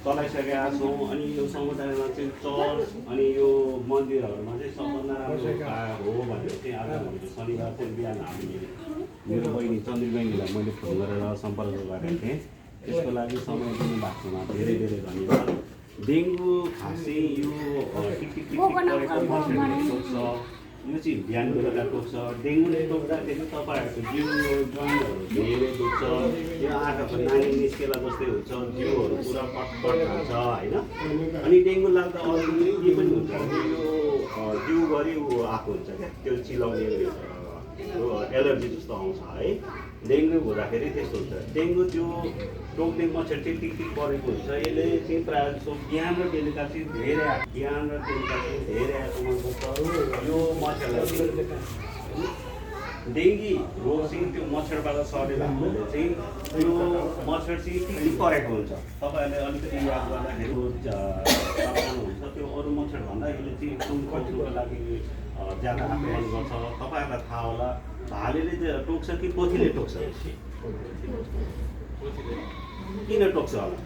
चलाइसकेका छौँ। अनि यो समुदायमा चाहिँ चर्च अनि यो मन्दिरहरूमा चाहिँ सबभन्दा राम्रो उपाय हो भनेर चाहिँ आज हामीले शनिबार चाहिँ बिहान हामीले मेरो बहिनी चन्द्री बहिनीलाई मैले फोन गरेर सम्पर्क गरेको थिएँ। त्यसको लागि समय दिनु भएकोमा धेरै धेरै धन्यवाद। डेङ्गु खासै यो टिक टिक टिक परेको मच्छरले टोक्छ, यो चाहिँ बिहान बेलुका टोक्छ। डेङ्गुले टोक्दाखेरि तपाईँहरूको जिउ जोइन्टहरू धेरै दुख्छ, यो आँखाको नानी निस्केला जस्तै हुन्छ, जिउहरू पुरा पटपट हुन्छ होइन। अनि डेङ्गु लाग्दा अरू के पनि हुन्छ भने यो जिउभरि आएको हुन्छ क्या, त्यो चिलाउने एलर्जी जस्तो आउँछ है। डेङ्गु हुँदाखेरि त्यस्तो हुन्छ। डेङ्गु त्यो टोक्ने मच्छर चाहिँ टिक टिक परेको हुन्छ। यसले चाहिँ प्रायः जस्तो बिहान र बेलुका चाहिँ धेरै बिहान र बेलुका चाहिँ धेरै आक्रमण गर्छ। यो मच्छरलाई डेङ्गी रोग चाहिँ त्यो मच्छरबाट सर्ने भएकोले चाहिँ त्यो मच्छर चाहिँ टिक टिक परेको हुन्छ। तपाईँहरूले अलिकति याद गर्दाखेरि हुन्छ त्यो अरू मच्छरभन्दा यसले चाहिँ एकदम कन्ट्रोलको लागि ज्यादा आक्रमण गर्छ। तपाईँहरूलाई थाहा होला भालेले टोक्छ कि पोथीले टोक्छ? किन टोक्छ होला?